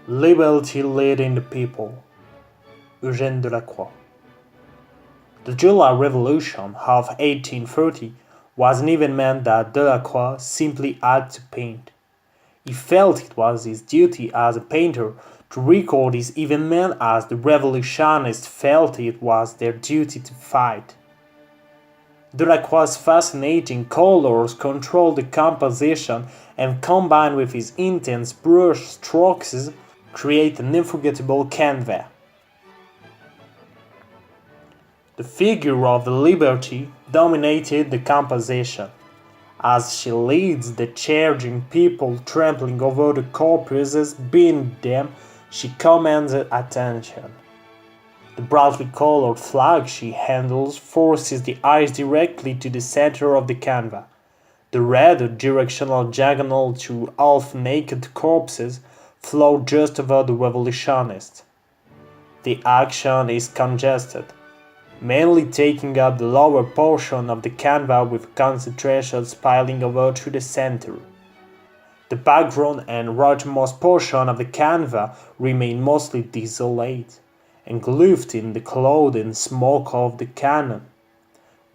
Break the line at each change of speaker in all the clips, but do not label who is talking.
Liberty leading the people. Eugène Delacroix. The July Revolution of 1830 was an event that Delacroix simply had to paint. He felt it was his duty as a painter to record this event as the revolutionists felt it was their duty to fight. Delacroix's fascinating colors controlled the composition and combined with his intense brush strokes create an unforgettable canvas. The figure of the Liberty dominated the composition. As she leads the charging people trampling over the corpses beneath them, she commands attention. The brightly colored flag she handles forces the eyes directly to the center of the canvas. The red directional diagonal to half-naked corpses flow just over the revolutionists. The action is congested, mainly taking up the lower portion of the canvas with concentration spilling over to the center. The background and rightmost portion of the canvas remain mostly desolate, engulfed in the cloud and smoke of the cannon.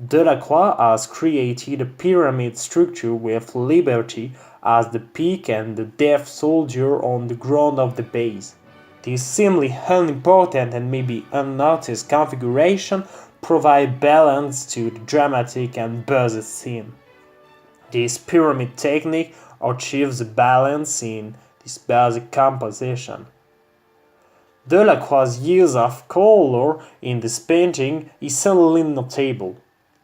Delacroix has created a pyramid structure with Liberty as the peak and the deaf soldier on the ground of the base. This seemingly unimportant and maybe unnoticed configuration provides balance to the dramatic and busy scene. This pyramid technique achieves a balance in this basic composition. Delacroix's use of color in this painting is certainly notable.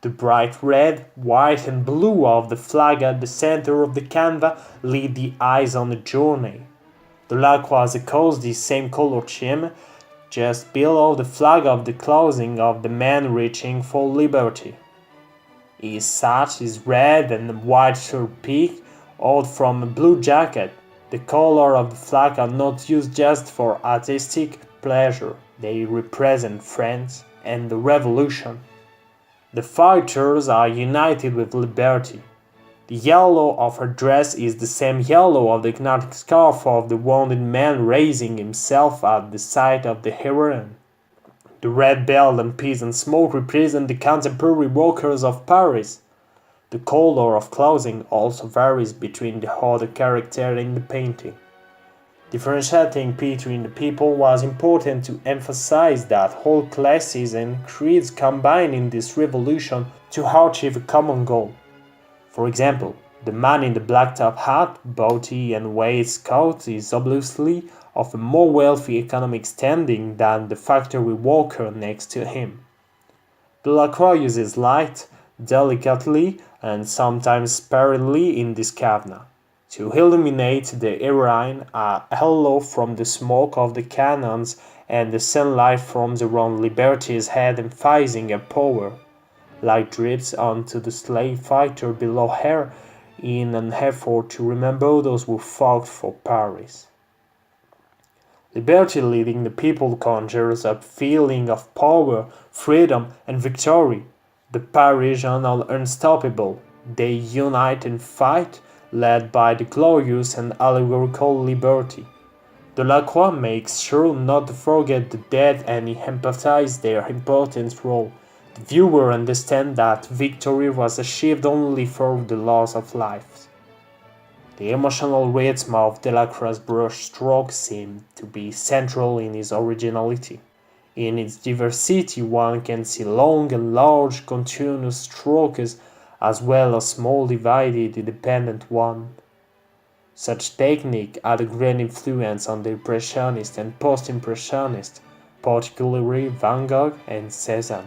The bright red, white and blue of the flag at the center of the canvas lead the eyes on a journey. Delacroix echoes this same color scheme just below the flag of the clothing of the man reaching for liberty. His sash is red and white shirt peak out from a blue jacket. The colors of the flag are not used just for artistic pleasure. They represent France and the revolution. The fighters are united with liberty. The yellow of her dress is the same yellow of the hypnotic scarf of the wounded man raising himself at the sight of the heroine. The red belt and peasant smoke represent the contemporary workers of Paris. The color of clothing also varies between the other characters in the painting. Differentiating between the people was important to emphasize that all classes and creeds combine in this revolution to achieve a common goal. For example, the man in the black top hat, booty and waistcoat is obviously of a more wealthy economic standing than the factory worker next to him. Delacroix uses light, delicately and sometimes sparingly in this canvas, to illuminate the heroine, a halo from the smoke of the cannons and the sunlight from around Liberty's head emphasizing her power. Light drips onto the slave fighter below her in an effort to remember those who fought for Paris. Liberty leading the people conjures up feeling of power, freedom and victory. The Parisians are unstoppable. They unite and fight, led by the glorious and allegorical Liberty. Delacroix makes sure not to forget the dead and he emphasizes their important role. The viewer understands that victory was achieved only for the loss of lives. The emotional rhythm of Delacroix's brush strokes seems to be central in his originality. In its diversity, one can see long and large continuous strokes as well as small divided independent ones. Such technique had a great influence on the Impressionist and Post-Impressionist, particularly Van Gogh and Cézanne.